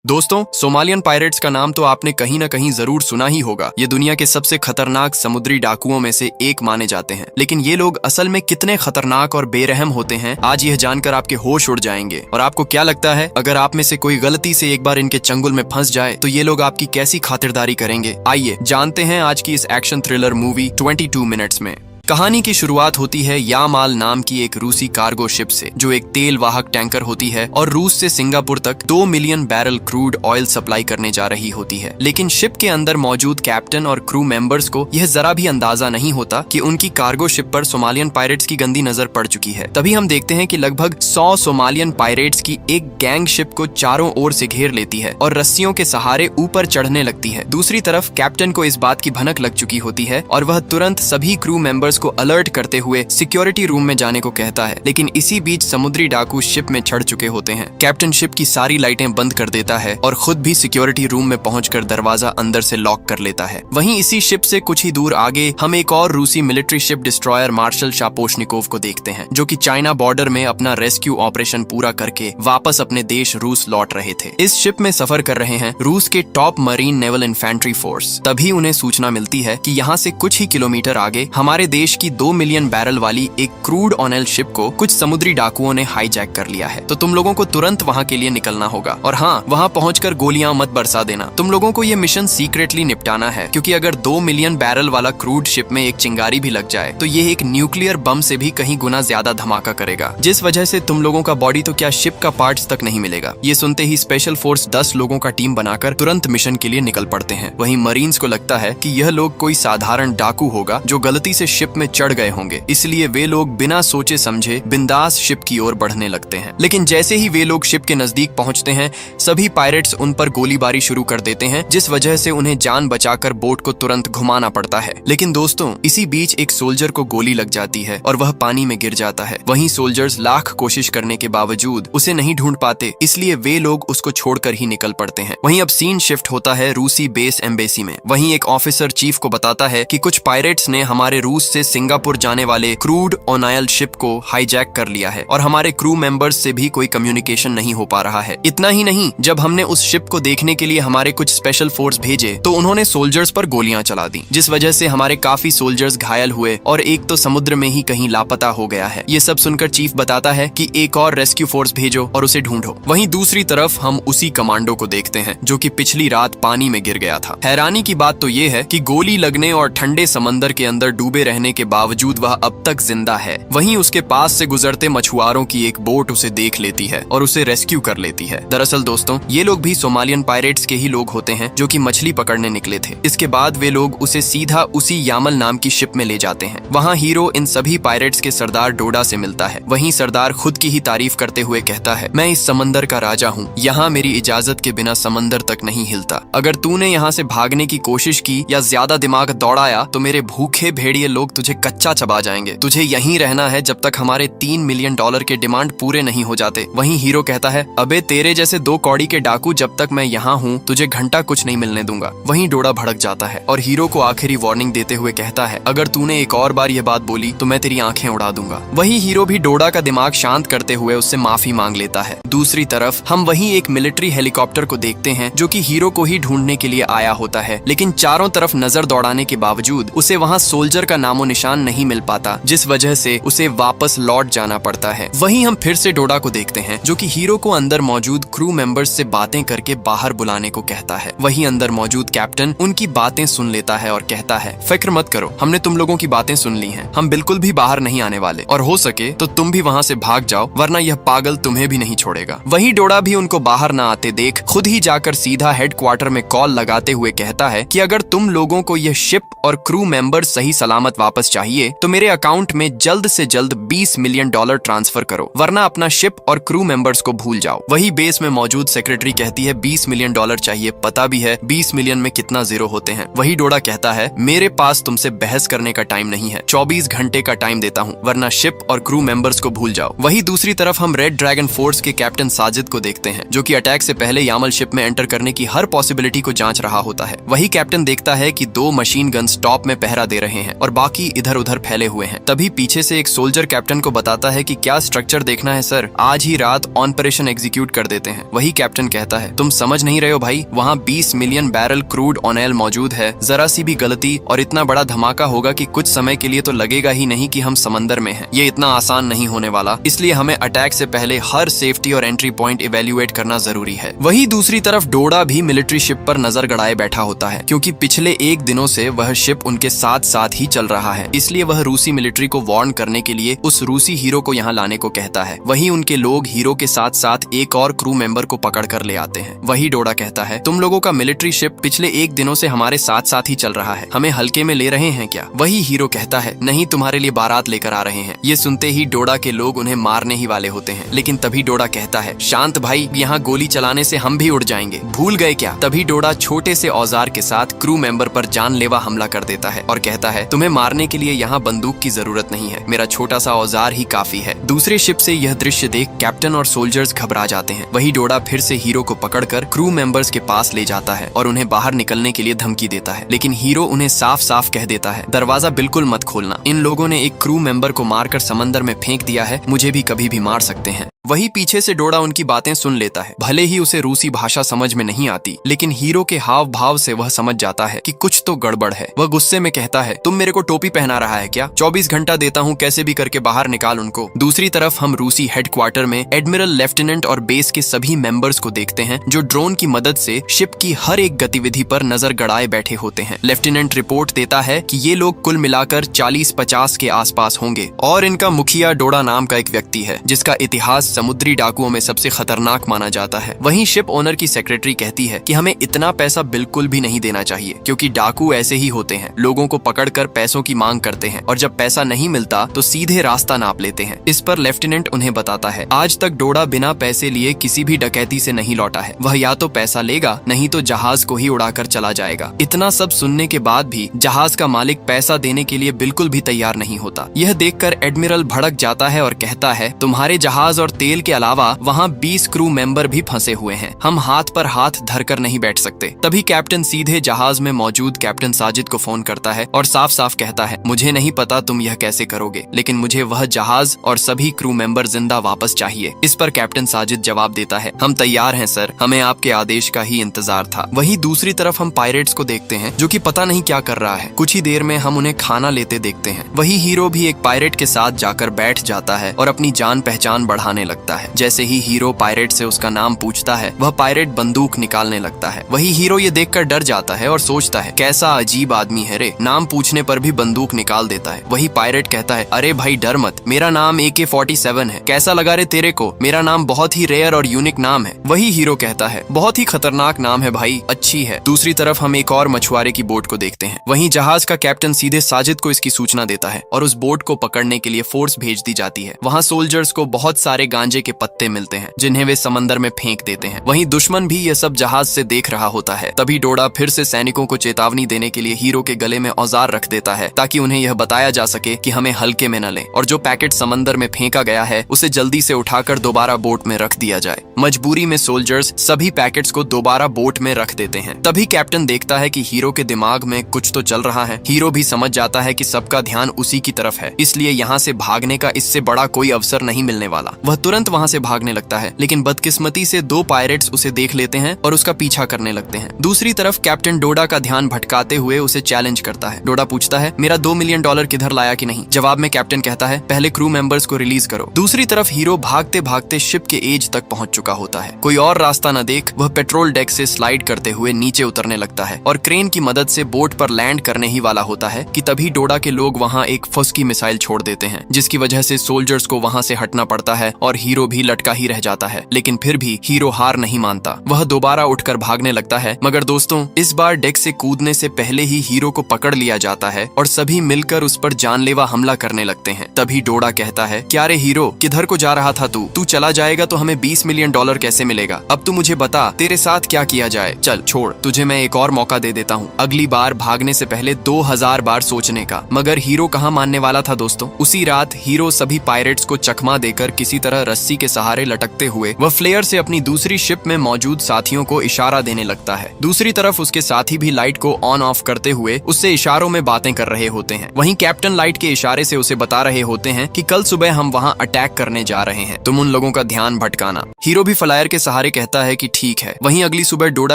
दोस्तों, Somalian pirates का नाम तो आपने कहीं ना कहीं जरूर सुना ही होगा। ये दुनिया के सबसे खतरनाक समुद्री डाकुओं में से एक माने जाते हैं। लेकिन ये लोग असल में कितने खतरनाक और बेरहम होते हैं, आज यह जानकर आपके होश उड़ जाएंगे। और आपको क्या लगता है, अगर आप में से कोई गलती से एक बार इनके चंगुल में फंस जाए तो ये लोग आपकी कैसी खातिरदारी करेंगे? आइए जानते हैं आज की इस एक्शन थ्रिलर मूवी 22 मिनट्स में। कहानी की शुरुआत होती है यामाल नाम की एक रूसी कार्गो शिप से, जो एक तेल वाहक टैंकर होती है और रूस से सिंगापुर तक 2 million barrel crude oil supply करने जा रही होती है। लेकिन शिप के अंदर मौजूद कैप्टन और क्रू मेंबर्स को यह जरा भी अंदाजा नहीं होता कि उनकी कार्गो शिप पर सोमालियन पायरेट्स की गंदी नजर पड़ चुकी है। तभी हम देखते हैं कि लगभग 100 सोमालियन पायरेट्स की एक गैंग शिप को चारों ओर से घेर लेती है और रस्सियों के सहारे ऊपर चढ़ने लगती है। दूसरी तरफ कैप्टन को इस बात की भनक लग चुकी होती है और वह तुरंत सभी क्रू मेंबर्स को अलर्ट करते हुए सिक्योरिटी रूम में जाने को कहता है। लेकिन इसी बीच समुद्री डाकू शिप में चढ़ चुके होते हैं। कैप्टन शिप की सारी लाइटें बंद कर देता है और खुद भी सिक्योरिटी रूम में पहुंचकर दरवाजा अंदर से लॉक कर लेता है। वहीं इसी शिप से कुछ ही दूर आगे हम एक और रूसी military ship destroyer Marshal Shaposhnikov को देखते हैं, जो कि चाइना बॉर्डर में अपना रेस्क्यू ऑपरेशन पूरा करके वापस अपने देश रूस लौट रहे थे। इस शिप में सफर कर रहे हैं रूस के top marine naval infantry force. तभी उन्हें सूचना मिलती है कि यहाँ से कुछ ही किलोमीटर आगे हमारे देश की 2 मिलियन बैरल वाली एक क्रूड ऑयल शिप को कुछ समुद्री डाकुओं ने हाईजैक कर लिया है। तो तुम लोगों को तुरंत वहाँ के लिए निकलना होगा। और हाँ, वहाँ पहुंचकर गोलियां मत बरसा देना। तुम लोगों को ये मिशन सीक्रेटली निपटाना है, क्योंकि अगर 2 मिलियन बैरल वाला क्रूड शिप में एक चिंगारी भी लग जाए तो ये एक न्यूक्लियर बम से भी कहीं गुना ज्यादा धमाका करेगा, जिस वजह से तुम लोगों का बॉडी तो क्या शिप का पार्ट्स तक नहीं मिलेगा। ये सुनते ही स्पेशल फोर्स 10 लोगों का टीम बनाकर तुरंत मिशन के लिए निकल पड़ते हैं। वहीं मरीन्स को लगता है कि यह लोग कोई साधारण डाकू होगा जो गलती से शिप में चढ़ गए होंगे, इसलिए वे लोग बिना सोचे समझे बिंदास शिप की ओर बढ़ने लगते हैं। लेकिन जैसे ही वे लोग शिप के नजदीक पहुंचते हैं, सभी पायरेट्स उन पर गोलीबारी शुरू कर देते हैं, जिस वजह से उन्हें जान बचाकर बोट को तुरंत घुमाना पड़ता है। लेकिन दोस्तों, इसी बीच एक सोल्जर को गोली लग जाती है और वह पानी में गिर जाता है। वहीं सोल्जर्स लाख कोशिश करने के बावजूद उसे नहीं ढूंढ पाते, इसलिए वे लोग उसको छोड़कर ही निकल पड़ते हैं। वहीं अब सीन शिफ्ट होता है रूसी बेस एम्बेसी में। वहीं एक ऑफिसर चीफ को बताता है कि कुछ पायरेट्स ने हमारे रूस से सिंगापुर जाने वाले क्रूड ऑयल शिप को हाईजैक कर लिया है और हमारे क्रू मेंबर्स से भी कोई कम्युनिकेशन नहीं हो पा रहा है। इतना ही नहीं, जब हमने उस शिप को देखने के लिए हमारे कुछ स्पेशल फोर्स भेजे तो उन्होंने सोल्जर्स पर गोलियां चला दी, जिस वजह से हमारे काफी सोल्जर्स घायल हुए और एक तो समुद्र में ही कहीं लापता हो गया है। ये सब सुनकर चीफ बताता है कि एक और रेस्क्यू फोर्स भेजो और उसे ढूंढो। वहीं दूसरी तरफ हम उसी कमांडो को देखते हैं, जो कि पिछली रात पानी में गिर गया था। हैरानी की बात तो ये है कि गोली लगने और ठंडे समंदर के अंदर डूबे रहने के बावजूद वह अब तक जिंदा है। वहीं उसके पास से गुजरते मछुआरों की एक बोट उसे देख लेती है और उसे रेस्क्यू कर लेती है। दरअसल दोस्तों, ये लोग भी सोमालियन पायरेट्स के ही लोग होते हैं, जो कि मछली पकड़ने निकले थे। इसके बाद वे लोग उसे सीधा उसी यामल नाम की शिप में ले जाते हैं। वहाँ हीरो इन सभी पायरेट्स के सरदार डोडा से मिलता है। वहीं सरदार खुद की ही तारीफ करते हुए कहता है, मैं इस समंदर का राजा हूँ, यहाँ मेरी इजाजत के बिना समंदर तक नहीं हिलता। अगर तूने यहाँ से भागने की कोशिश की या ज्यादा दिमाग दौड़ाया तो मेरे भूखे भेड़िए लोग तुझे कच्चा चबा जाएंगे। तुझे यहीं रहना है जब तक हमारे 3 मिलियन डॉलर के डिमांड पूरे नहीं हो जाते। वहीं हीरो कहता है, अबे तेरे जैसे 2 कौड़ी के डाकू जब तक मैं यहाँ हूँ तुझे घंटा कुछ नहीं मिलने दूंगा। वहीं डोडा भड़क जाता है और हीरो को आखिरी वार्निंग देते हुए कहता है, अगर तूने एक और बार यह बात बोली तो मैं तेरी आंखें उड़ा दूंगा। वहीं हीरो भी डोडा का दिमाग शांत करते हुए उससे माफी मांग लेता है। दूसरी तरफ हम वहीं एक मिलिट्री हेलीकॉप्टर को देखते हैं, जो कि हीरो को ही ढूंढने के लिए आया होता है। लेकिन चारों तरफ नजर दौड़ाने के बावजूद उसे वहाँ सोल्जर का नामो निशान नहीं मिल पाता, जिस वजह से उसे वापस लौट जाना पड़ता है। वहीं हम फिर से डोडा को देखते हैं, जो कि हीरो को अंदर मौजूद क्रू मेंबर्स से बातें करके बाहर बुलाने को कहता है। वहीं अंदर मौजूद कैप्टन उनकी बातें सुन लेता है और कहता है, फिक्र मत करो, हमने तुम लोगों की बातें सुन ली हैं। हम बिल्कुल भी बाहर नहीं आने वाले और हो सके तो तुम भी वहाँ से भाग जाओ, वरना यह पागल तुम्हें भी नहीं छोड़ेगा। वहीं डोडा भी उनको बाहर न आते देख खुद ही जाकर सीधा हेडक्वार्टर में कॉल लगाते हुए कहता है कि अगर तुम लोगों को यह शिप और क्रू मेंबर सही सलामत वापस चाहिए तो मेरे अकाउंट में जल्द से जल्द 20 मिलियन डॉलर ट्रांसफर करो, वरना अपना शिप और क्रू मेंबर्स को भूल जाओ। वही बेस में मौजूद सेक्रेटरी कहती है, 20 मिलियन डॉलर चाहिए, पता भी है 20 मिलियन में कितना जीरो होते हैं। वही डोडा कहता है, मेरे पास तुमसे बहस करने का टाइम नहीं है, 24 घंटे का टाइम देता हूँ, वरना शिप और क्रू मेंबर्स को भूल जाओ। वही दूसरी तरफ हम रेड ड्रैगन फोर्स के कैप्टन साजिद को देखते हैं, जो कि अटैक से पहले यामल शिप में एंटर करने की हर पॉसिबिलिटी को जांच रहा होता है। वही कैप्टन देखता है कि 2 मशीन गन्स टॉप में पहरा दे रहे हैं और बाकी इधर उधर फैले हुए हैं। तभी पीछे से एक सोल्जर कैप्टन को बताता है कि क्या स्ट्रक्चर देखना है सर, आज ही रात ऑपरेशन एग्जीक्यूट कर देते हैं। वही कैप्टन कहता है, तुम समझ नहीं रहे हो भाई, वहाँ 20 मिलियन बैरल क्रूड ऑयल मौजूद है। जरा सी भी गलती और इतना बड़ा धमाका होगा कि कुछ समय के लिए तो लगेगा ही नहीं कि हम समंदर में हैं। ये इतना आसान नहीं होने वाला, इसलिए हमें अटैक से पहले हर सेफ्टी और एंट्री पॉइंट इवेल्युएट करना जरूरी है। वही दूसरी तरफ डोडा भी मिलिट्री शिप पर नजर गड़ाए बैठा होता है, क्योंकि पिछले एक दिनों से वह शिप उनके साथ साथ ही चल रहा है। इसलिए वह रूसी मिलिट्री को वार्न करने के लिए उस रूसी हीरो को यहाँ लाने को कहता है। वही उनके लोग हीरो के साथ साथ एक और क्रू मेंबर को पकड़ कर ले आते हैं। वही डोडा कहता है, तुम लोगों का मिलिट्री शिप पिछले एक दिनों से हमारे साथ साथ ही चल रहा है, हमें हल्के में ले रहे हैं क्या? वही हीरो कहता है, नहीं, तुम्हारे लिए बारात लेकर आ रहे हैं। ये सुनते ही डोडा के लोग उन्हें मारने ही वाले होते हैं, लेकिन तभी डोडा कहता है, शांत भाई, यहाँ गोली चलाने से हम भी उड़ जाएंगे, भूल गए क्या? तभी डोडा छोटे से औजार के साथ क्रू मेंबर पर जानलेवा हमला कर देता है और कहता है, तुम्हें मारने के लिए यहाँ बंदूक की जरूरत नहीं है, मेरा छोटा सा औजार ही काफी है। दूसरे शिप से यह दृश्य देख कैप्टन और सोल्जर्स घबरा जाते हैं। वही डोडा फिर से हीरो को पकड़कर क्रू मेंबर्स के पास ले जाता है और उन्हें बाहर निकलने के लिए धमकी देता है, लेकिन हीरो उन्हें साफ साफ कह देता है, दरवाजा बिल्कुल मत खोलना, इन लोगों ने एक क्रू मेंबर को मारकर समंदर में फेंक दिया है, मुझे भी कभी भी मार सकते हैं। वही पीछे से डोडा उनकी बातें सुन लेता है। भले ही उसे रूसी भाषा समझ में नहीं आती, लेकिन हीरो के हाव भाव से वह समझ जाता है कि कुछ तो गड़बड़ है। वह गुस्से में कहता है, तुम मेरे को टोपी पहना रहा है क्या? 24 घंटा देता हूँ, कैसे भी करके बाहर निकाल उनको। दूसरी तरफ हम रूसी हेडक्वार्टर में एडमिरल, लेफ्टिनेंट और बेस के सभी मेंबर्स को देखते हैं, जो ड्रोन की मदद से शिप की हर एक गतिविधि पर नजर गड़ाए बैठे होते हैं। लेफ्टिनेंट रिपोर्ट देता है कि ये लोग कुल मिलाकर 40-50 के आसपास होंगे और इनका मुखिया डोडा नाम का एक व्यक्ति है, जिसका इतिहास समुद्री डाकुओं में सबसे खतरनाक माना जाता है। वहीं शिप ओनर की सेक्रेटरी कहती है कि हमें इतना पैसा बिल्कुल भी नहीं देना चाहिए, क्योंकि डाकू ऐसे ही होते हैं, लोगों को पकड़कर पैसों की मांग करते हैं और जब पैसा नहीं मिलता तो सीधे रास्ता नाप लेते हैं। इस पर लेफ्टिनेंट उन्हें बताता है, आज तक डोडा बिना पैसे लिए किसी भी डकैती से नहीं लौटा है, वह या तो पैसा लेगा, नहीं तो जहाज को ही उड़ाकर चला जाएगा। इतना सब सुनने के बाद भी जहाज का मालिक पैसा देने के लिए बिल्कुल भी तैयार नहीं होता। यह देखकर एडमिरल भड़क जाता है और कहता है, तुम्हारे जहाज और तेल के अलावा वहाँ 20 क्रू मेंबर भी फंसे हुए हैं, हम हाथ पर हाथ धरकर नहीं बैठ सकते। तभी कैप्टन सीधे जहाज में मौजूद कैप्टन साजिद को फोन करता है और साफ साफ कहता है, मुझे नहीं पता तुम यह कैसे करोगे, लेकिन मुझे वह जहाज और सभी क्रू मेंबर जिंदा वापस चाहिए। इस पर कैप्टन साजिद जवाब देता है, हम तैयार हैं सर, हमें आपके आदेश का ही इंतजार था। वहीं दूसरी तरफ हम पायरेट्स को देखते हैं, जो कि पता नहीं क्या कर रहा है। कुछ ही देर में हम उन्हें खाना लेते देखते हैं। वही हीरो भी एक पायरेट के साथ जाकर बैठ जाता है और अपनी जान पहचान बढ़ाने लगता है। जैसे ही हीरो पायरेट से उसका नाम पूछता है, वह पायरेट बंदूक निकालने लगता है। वही हीरो ये देखकर डर जाता है और सोचता है, कैसा अजीब आदमी है रे, नाम पूछने पर भी बंदूक निकाल देता है। वही पायरेट कहता है, अरे भाई डर मत, मेरा नाम AK-47 है, कैसा लगा रे तेरे को, मेरा नाम बहुत ही रेयर और यूनिक नाम है। वही हीरो कहता है, बहुत ही खतरनाक नाम है भाई, अच्छी है। दूसरी तरफ हम एक और मछुआरे की बोट को देखते हैं। वहीं जहाज का कैप्टन सीधे साजिद को इसकी सूचना देता है और उस बोट को पकड़ने के लिए फोर्स भेज दी जाती है। वहाँ सोल्जर्स को बहुत सारे गांजे के पत्ते मिलते हैं, जिन्हें वे समंदर में फेंक देते हैं। वहीं दुश्मन भी यह सब जहाज से देख रहा होता है। तभी डोडा फिर से सैनिकों को चेतावनी देने के लिए हीरो के गले में औजार रख देता है, ताकि उन्हें यह बताया जा सके कि हमें हल्के में न लें और जो पैकेट समंदर में फेंका गया है उसे जल्दी से उठाकर दोबारा बोट में रख दिया जाए। मजबूरी में सोल्जर्स सभी पैकेट्स को दोबारा बोट में रख देते हैं। तभी कैप्टन देखता है कि हीरो के दिमाग में कुछ तो चल रहा है। हीरो भी समझ जाता है कि सबका ध्यान उसी की तरफ है, इसलिए यहाँ से भागने का इससे बड़ा कोई अवसर नहीं मिलने वाला। वह तुरंत वहाँ से भागने लगता है, लेकिन बदकिस्मती से 2 पायरेट्स उसे देख लेते हैं और उसका पीछा करने लगते हैं। दूसरी तरफ कैप्टन डोडा का ध्यान भटकाते हुए उसे चैलेंज करता है। डोडा पूछता है, मेरा $2 मिलियन किधर लाया कि नहीं? जवाब में कैप्टन कहता है, पहले क्रू मेंबर्स को रिलीज करो। दूसरी तरफ हीरो भागते भागते शिप के एज तक पहुंच चुका होता है। कोई और रास्ता न देख वह पेट्रोल डेक से स्लाइड करते हुए नीचे उतरने लगता है और क्रेन की मदद से बोट पर लैंड करने ही वाला होता है कि तभी डोडा के लोग वहाँ एक फुसकी मिसाइल छोड़ देते हैं, जिसकी वजह से सोल्जर्स को वहाँ से हटना पड़ता है और हीरो भी लटका ही रह जाता है। लेकिन फिर भी हीरो हार नहीं मानता, वह दोबारा उठकर भागने लगता है। मगर दोस्तों, इस बार डेक से कूदने से पहले ही हीरो को पकड़ लिया जाता है और सभी मिलकर उस पर जानलेवा हमला करने लगते हैं। तभी डोडा कहता है, क्या रे हीरो, किधर को जा रहा था तू चला जाएगा तो हमें $20 मिलियन कैसे मिलेगा? अब तू मुझे बता, तेरे साथ क्या किया जाए? चल छोड़, तुझे मैं एक और मौका दे देता हूँ, अगली बार भागने से पहले 2000 बार सोचने का। मगर हीरो कहाँ मानने वाला था दोस्तों। उसी रात हीरो सभी पायरेट्स को चकमा देकर किसी तरह रस्सी के सहारे लटकते हुए वह फ्लेयर से अपनी दूसरी शिप में मौजूद साथियों को इशारा देने लगता है। दूसरी तरफ उसके साथी भी लाइट को ऑन ऑफ करते हुए उससे इशारों में बातें कर रहे होते हैं। वहीं कैप्टन लाइट के इशारे से उसे बता रहे होते हैं कि कल सुबह हम वहां अटैक करने जा रहे हैं, तुम उन लोगों का ध्यान भटकाना। हीरो भी फ्लायर के सहारे कहता है कि ठीक है। वहीं अगली सुबह डोडा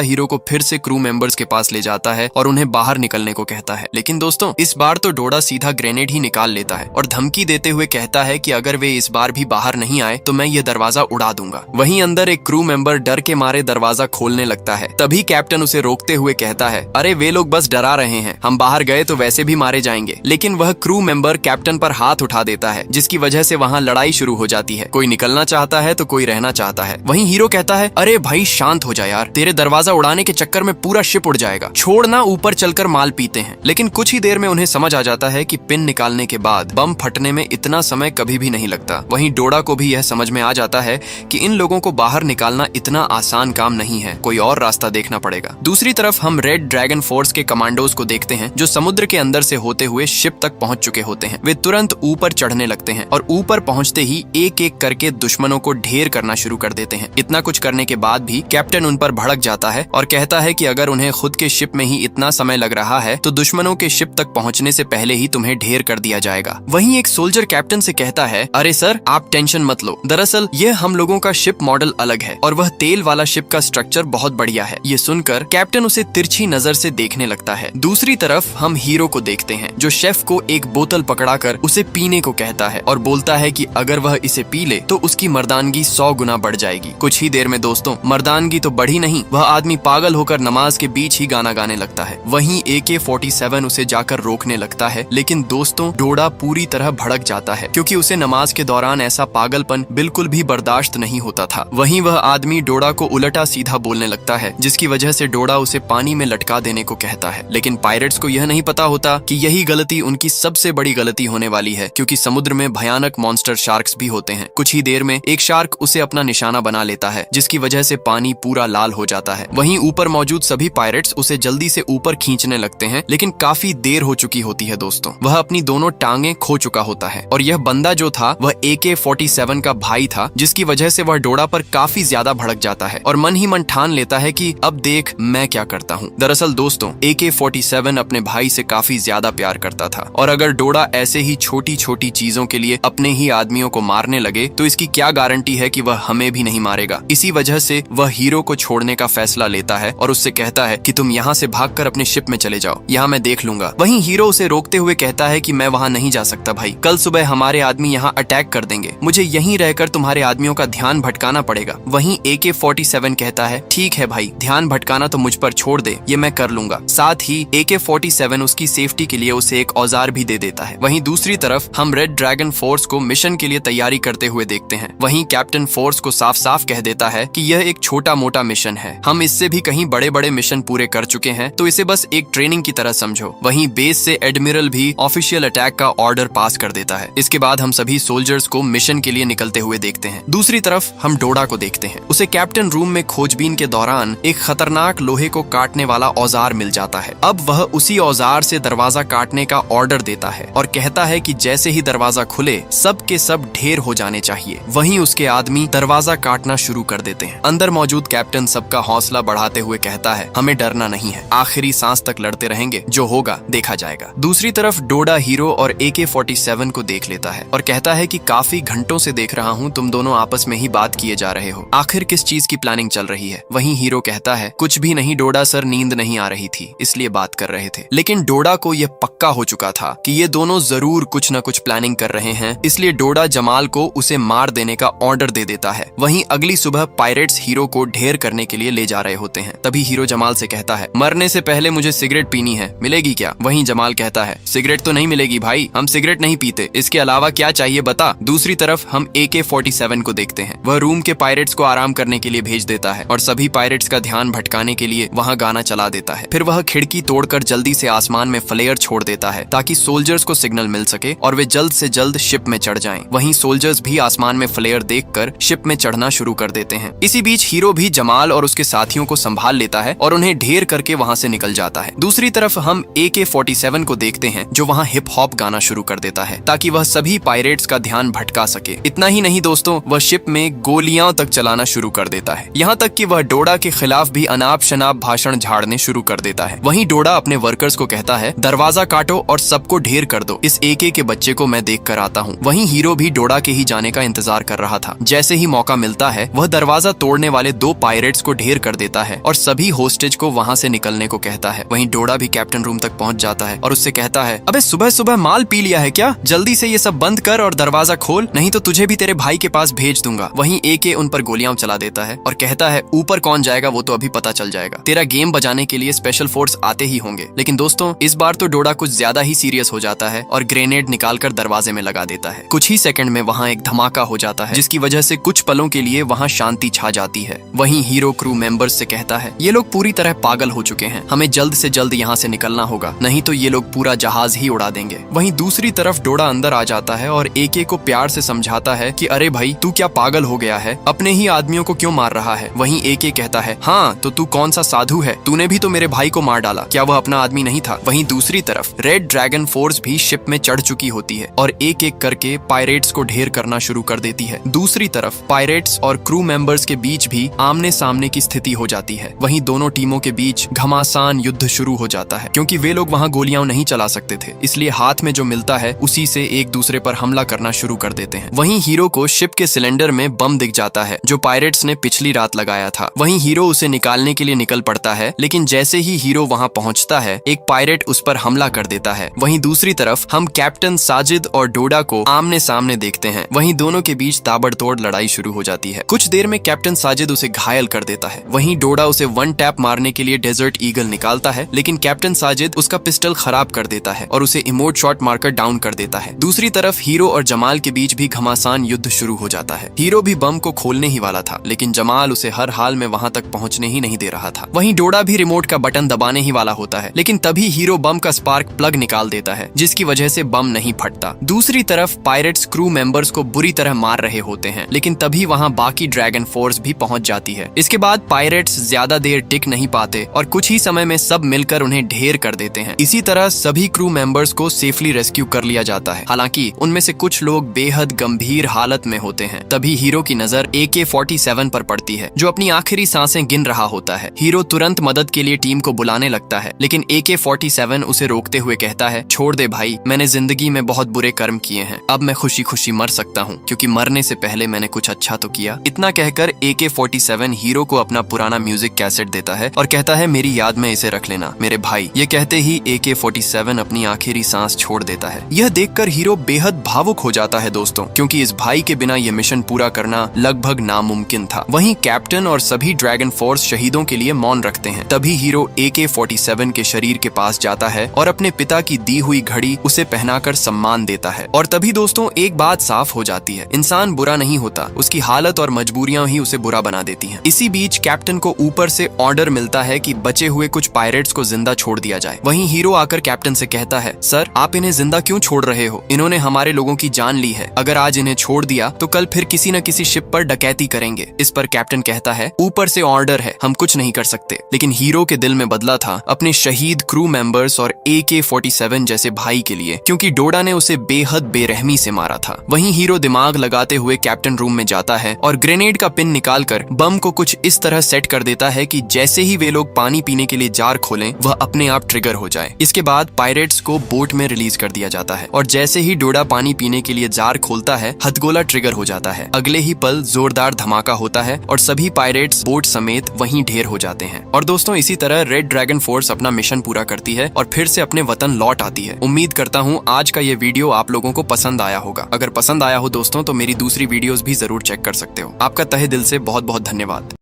हीरो को फिर से क्रू मेंबर्स के पास ले जाता है और उन्हें बाहर निकलने को कहता है। लेकिन दोस्तों, इस बार तो डोडा सीधा ग्रेनेड ही निकाल लेता है और धमकी देते हुए कहता है कि अगर वे इस बार भी बाहर नहीं आए तो मैं ये दरवाजा उड़ा दूंगा। वहीं अंदर एक क्रू मेंबर डर के मारे दरवाजा खोलने लगता है। तभी कैप्टन उसे रोकते हुए कहता है, अरे वे लोग बस डरा रहे हैं, हम बाहर गए तो वैसे भी मारे जाएंगे। लेकिन वह क्रू मेंबर कैप्टन पर हाथ उठा देता है, जिसकी वजह से वहाँ लड़ाई शुरू हो जाती है। कोई निकलना चाहता है तो कोई रहना चाहता है। वहीं हीरो कहता है, अरे भाई शांत हो जा यार, तेरे दरवाजा उड़ाने के चक्कर में पूरा शिप उड़ जाएगा, छोड़ना, ऊपर चलकर माल पीते हैं। लेकिन कुछ ही देर में उन्हें समझ आ जाता है कि पिन निकालने के बाद बम फटने में इतना समय कभी भी नहीं लगता। वहीं डोडा को भी यह समझ में आ जाता है कि इन लोगों को बाहर निकालना इतना आसान काम नहीं है, कोई और रास्ता देखना पड़ेगा। दूसरी तरफ हम रेड ड्रैगन फोर्स के कमांडोज को देखते हैं, जो समुद्र के अंदर से होते हुए शिप तक पहुंच चुके होते हैं। वे तुरंत ऊपर चढ़ने लगते हैं और ऊपर पहुंचते ही एक एक करके दुश्मनों को ढेर करना शुरू कर देते हैं। इतना कुछ करने के बाद भी कैप्टन उन पर भड़क जाता है और कहता है कि अगर उन्हें खुद के शिप में ही इतना समय लग रहा है तो दुश्मनों के शिप तक पहुंचने से पहले ही तुम्हें ढेर कर दिया जाएगा। वहीं एक सोल्जर कैप्टन से कहता है, अरे सर आप टेंशन मत लो, दरअसल यह हम लोगों का शिप मॉडल अलग है और वह तेल वाला शिप का स्ट्रक्चर बहुत बढ़िया है। ये सुनकर कैप्टन उसे तिरछी नजर से देखने लगता है। दूसरी तरफ हम हीरो को देखते हैं, जो शेफ को एक बोतल पकड़ाकर उसे पीने को कहता है और बोलता है कि अगर वह इसे पी ले तो उसकी मर्दानगी 100 गुना बढ़ जाएगी। कुछ ही देर में दोस्तों, मर्दानगी तो बढ़ी नहीं, वह आदमी पागल होकर नमाज के बीच ही गाना गाने लगता है। वहीं AK-47 उसे जाकर रोकने लगता है, लेकिन दोस्तों डोडा पूरी तरह भड़क जाता है, क्योंकि उसे नमाज के दौरान ऐसा पागलपन बिल्कुल भी बर्दाश्त नहीं होता था। वहीं वह आदमी डोडा को उल्टा सीधा बोलने लगता है, जिसकी वजह से डोडा उसे पानी में लटका देने को कहता है। लेकिन पायरेट्स को यह नहीं पता होता कि यही गलती उनकी सबसे बड़ी गलती होने वाली है, क्योंकि समुद्र में भयानक मॉन्स्टर शार्क्स भी होते हैं। कुछ ही देर में एक शार्क उसे अपना निशाना बना लेता है, जिसकी वजह से पानी पूरा लाल हो जाता है। वहीं ऊपर मौजूद सभी पायरेट्स उसे जल्दी से ऊपर खींचने लगते हैं, लेकिन काफी देर हो चुकी होती है दोस्तों। वह अपनी दोनों टांगे खो चुका होता है और यह बंदा जो था वह AK-47 का भाई था, जिसकी वजह से वह डोडा पर काफी ज्यादा भड़क जाता है और मन ही मन ठान लेता है कि अब देख मैं क्या करता हूँ। दरअसल दोस्तों, AK-47 अपने भाई से काफी ज्यादा प्यार करता था और अगर डोडा ऐसे ही छोटी छोटी चीजों के लिए अपने ही आदमियों को मारने लगे तो इसकी क्या गारंटी है कि वह हमें भी नहीं मारेगा। इसी वजह से वह हीरो को छोड़ने का फैसला लेता है और उससे कहता है कि तुम यहाँ से भागकर अपने शिप में चले जाओ, यहाँ मैं देख लूंगा। वहीं हीरो उसे रोकते हुए कहता है कि मैं वहाँ नहीं जा सकता भाई, कल सुबह हमारे आदमी यहाँ अटैक कर देंगे, मुझे यहीं रहकर तुम्हारे आदमियों का ध्यान भटकाना पड़ेगा। वहीं AK-47 कहता है, ठीक है भाई, ध्यान भटकाना तो मुझ पर छोड़ दे, ये मैं कर लूंगा। साथ ही AK-47 उसकी सेफ्टी के लिए उसे एक औजार भी दे देता है। वहीं दूसरी तरफ हम रेड ड्रैगन फोर्स को मिशन के लिए तैयारी करते हुए देखते हैं। वहीं कैप्टन फोर्स को साफ साफ कह देता है कि यह एक छोटा मोटा मिशन है, हम इससे भी कहीं बड़े बड़े मिशन पूरे कर चुके हैं, तो इसे बस एक ट्रेनिंग की तरह समझो। वहीं बेस से एडमिरल भी ऑफिशियल अटैक का ऑर्डर पास कर देता है। इसके बाद हम सभी सोल्जर्स को मिशन के लिए निकलते हुए देखते हैं। दूसरी तरफ हम डोडा को देखते हैं, उसे कैप्टन रूम में खोजबीन के दौरान एक खतरनाक लोहे को काटने वाला औजार मिल जाता है। अब वह उसी औजार से दरवाजा काटने का ऑर्डर देता है और कहता है कि जैसे ही दरवाजा खुले सब के सब ढेर हो जाने चाहिए। वहीं उसके आदमी दरवाजा काटना शुरू कर देते हैं। अंदर मौजूद कैप्टन सबका हौसला बढ़ाते हुए कहता है, हमें डरना नहीं है, आखिरी सांस तक लड़ते रहेंगे, जो होगा देखा जाएगा। दूसरी तरफ डोडा हीरो और AK-47 को देख लेता है और कहता है कि काफी घंटों से देख रहा हूँ तुम दोनों आपस में ही बात किए जा रहे हो, आखिर किस चीज की प्लानिंग चल रही है। वहीं हीरो कहता है, कुछ भी नहीं डोडा सर, नींद नहीं आ रही थी इसलिए बात कर रहे थे। लेकिन डोडा को यह पक्का हो चुका था कि ये दोनों जरूर कुछ न कुछ प्लानिंग कर रहे हैं, इसलिए डोडा जमाल को उसे मार देने का ऑर्डर दे देता है। वहीं अगली सुबह पायरेट्स हीरो को ढेर करने के लिए ले जा रहे होते हैं। तभी हीरो जमाल से कहता है, मरने से पहले मुझे सिगरेट पीनी है, मिलेगी क्या? वहीं जमाल कहता है, सिगरेट तो नहीं मिलेगी भाई, हम सिगरेट नहीं पीते, इसके अलावा क्या चाहिए बता। दूसरी तरफ हम AK-47 को देखते हैं, वह रूम के पायरेट्स को आराम करने के लिए भेज देता है और सभी पायरेट्स का ध्यान भटकाने के लिए वहाँ गाना चला देता है। फिर वह खिड़की तोड़कर जल्दी से आसमान में फ्लेयर छोड़ देता है ताकि सोल्जर्स को सिग्नल मिल सके और वे जल्द से जल्द शिप में चढ़ जाएं। वहीं सोल्जर्स भी आसमान में फ्लेयर देखकर शिप में चढ़ना शुरू कर देते हैं। इसी बीच हीरो भी जमाल और उसके साथियों को संभाल लेता है और उन्हें ढेर करके वहाँ से निकल जाता है। दूसरी तरफ हम AK-47 को देखते हैं, जो वहाँ हिप हॉप गाना शुरू कर देता है ताकि वह सभी पायरेट्स का ध्यान भटका सके। इतना ही नहीं दोस्तों, वह शिप में गोलियां तक चलाना शुरू कर देता है, यहाँ तक कि वह डोडा के खिलाफ भी अनाप शनाप भाषण झाड़ने शुरू कर देता है। वहीं डोडा अपने वर्कर्स को कहता है, दरवाजा दरवाजा काटो और सबको ढेर कर दो। इस एके के बच्चे को मैं देख कर आता हूँ। वहीं हीरो भी डोडा के ही जाने का इंतजार कर रहा था। जैसे ही मौका मिलता है वह दरवाजा तोड़ने वाले 2 पायरेट्स को ढेर कर देता है और सभी होस्टेज को वहाँ से निकलने को कहता है। वहीं डोडा भी कैप्टन रूम तक पहुँच जाता है और उससे कहता है, अबे सुबह सुबह माल पी लिया है क्या? जल्दी से ये सब बंद कर और दरवाजा खोल, नहीं तो तुझे भी तेरे भाई के पास भेज दूंगा। वहीं एके उन पर गोलियां चला देता है और कहता है, ऊपर कौन जाएगा वो तो अभी पता चल जाएगा। तेरा गेम बजाने के लिए स्पेशल फोर्स आते ही होंगे। लेकिन दोस्तों इस बार तो डोडा कुछ ज्यादा ही सीरियस हो जाता है और ग्रेनेड निकालकर दरवाजे में लगा देता है। कुछ ही सेकंड में वहाँ एक धमाका हो जाता है जिसकी वजह से कुछ पलों के लिए वहाँ शांति छा जाती है। वहीं हीरो क्रू मेंबर्स से कहता है, ये लोग पूरी तरह पागल हो चुके हैं, हमें जल्द से जल्द यहाँ से निकलना होगा, नहीं तो ये लोग पूरा जहाज ही उड़ा देंगे। वहीं दूसरी तरफ डोडा अंदर आ जाता है और एके को प्यार से समझाता है कि अरे भाई तू क्या पागल हो गया है, अपने ही आदमियों को क्यों मार रहा है। वहीं एके कहता है, हाँ तो तू कौन सा साधु है, तूने भी तो मेरे भाई को मार डाला, क्या वह अपना आदमी नहीं था। वहीं दूसरी तरफ रेड ड्रैगन फोर्स भी शिप में चढ़ चुकी होती है और एक एक करके पायरेट्स को ढेर करना शुरू कर देती है। दूसरी तरफ पायरेट्स और क्रू मेंबर्स के बीच भी आमने सामने की स्थिति हो जाती है। वहीं दोनों टीमों के बीच घमासान युद्ध शुरू हो जाता है क्योंकि वे लोग वहां गोलियां नहीं चला सकते थे, इसलिए हाथ में जो मिलता है उसी से एक दूसरे पर हमला करना शुरू कर देते हैं। वहीं हीरो को शिप के सिलेंडर में बम दिख जाता है जो पायरेट्स ने पिछली रात लगाया था। वहीं हीरो उसे निकालने के लिए निकल पड़ता है, लेकिन जैसे ही हीरो वहां पहुंचता है एक पायरेट उस पर हमला कर देता है। वहीं दूसरी तरफ हम कैप्टन साजिद और डोडा को आमने सामने देखते हैं। वहीं दोनों के बीच ताबड़तोड़ लड़ाई शुरू हो जाती है। कुछ देर में कैप्टन साजिद उसे घायल कर देता है। वहीं डोडा उसे 1 टैप मारने के लिए डेजर्ट ईगल निकालता है, लेकिन कैप्टन साजिद उसका पिस्टल खराब कर देता है और उसे इमोट शॉट मारकर डाउन कर देता है। दूसरी तरफ हीरो और जमाल के बीच भी घमासान युद्ध शुरू हो जाता है। हीरो भी बम को खोलने ही वाला था, लेकिन जमाल उसे हर हाल में वहां तक पहुंचने ही नहीं दे रहा था। वहीं डोडा भी रिमोट का बटन दबाने ही वाला होता है, लेकिन तभी हीरो बम का स्पार्क प्लग निकाल देता है जिसकी वजह से बम नहीं फटता। दूसरी तरफ पायरेट्स क्रू मेंबर्स को बुरी तरह मार रहे होते हैं, लेकिन तभी वहां बाकी ड्रैगन फोर्स भी पहुंच जाती है। इसके बाद पायरेट्स ज्यादा देर टिक नहीं पाते और कुछ ही समय में सब मिलकर उन्हें ढेर कर देते हैं। इसी तरह सभी क्रू मेंबर्स को सेफली रेस्क्यू कर लिया जाता है। हालांकि उनमें से कुछ लोग बेहद गंभीर हालत में होते हैं। तभी हीरो की नजर AK-47 पर पड़ती है जो अपनी आखिरी सांसें गिन रहा होता है। हीरो तुरंत मदद के लिए टीम को बुलाने लगता है, लेकिन AK-47 उसे रोकते हुए कहता है, छोड़ दे भाई, मैंने जिंदगी में बहुत बुरे कर्म किए हैं, अब मैं खुशी खुशी मर सकता हूँ क्योंकि मरने से पहले मैंने कुछ अच्छा तो किया। इतना कहकर AK-47 हीरो को अपना पुराना म्यूजिक कैसेट देता है और कहता है, मेरी याद में इसे रख लेना मेरे भाई। ये कहते ही AK-47 अपनी आखिरी सांस छोड़ देता है। यह देखकर हीरो बेहद भावुक हो जाता है दोस्तों, क्योंकि इस भाई के बिना यह मिशन पूरा करना लगभग नामुमकिन था। वहीं कैप्टन और सभी ड्रैगन फोर्स शहीदों के लिए मौन रखते हैं। तभी हीरो AK-47 के शरीर के पास जाता है और अपने पिता की दी हुई घड़ी उसे पहनाकर सम्मान देता है। और तभी दोस्तों एक बात साफ हो जाती है, इंसान बुरा नहीं होता, उसकी हालत और मजबूरियां ही उसे बुरा बना देती हैं। इसी बीच कैप्टन को ऊपर से ऑर्डर मिलता है कि बचे हुए कुछ पायरेट्स को जिंदा छोड़ दिया जाए। वहीं हीरो आकर कैप्टन से कहता है, सर आप इन्हें जिंदा क्यों छोड़ रहे हो? इन्होंने हमारे लोगों की जान ली है, अगर आज इन्हें छोड़ दिया तो कल फिर किसी न किसी शिप पर डकैती करेंगे। इस पर कैप्टन कहता है, ऊपर से ऑर्डर है, हम कुछ नहीं कर सकते। लेकिन हीरो के दिल में बदला था अपने शहीद क्रू मेंबर्स और AK-47 जैसे भाई के लिए, क्योंकि डोडा ने उसे बेहद बेरहमी से मारा था। वहीं हीरो दिमाग लगाते हुए कैप्टन रूम में जाता है और ग्रेनेड का पिन निकालकर बम को कुछ इस तरह सेट कर देता है कि जैसे ही वे लोग पानी पीने के लिए जार खोलें वह अपने आप ट्रिगर हो जाए। इसके बाद पायरेट्स को बोट में रिलीज कर दिया जाता है और जैसे ही डोडा पानी पीने के लिए जार खोलता है हथगोला ट्रिगर हो जाता है। अगले ही पल जोरदार धमाका होता है और सभी पायरेट्स बोट समेत वहीं ढेर हो जाते हैं। और दोस्तों इसी तरह रेड ड्रैगन फोर्स अपना मिशन पूरा करती है और फिर से अपने वतन लौट आती है। उम्मीद करता हूँ आज का ये वीडियो आप लोगों को पसंद आया होगा। अगर पसंद आया हो दोस्तों तो मेरी दूसरी वीडियोस भी जरूर चेक कर सकते हो। आपका तहे दिल से बहुत बहुत धन्यवाद।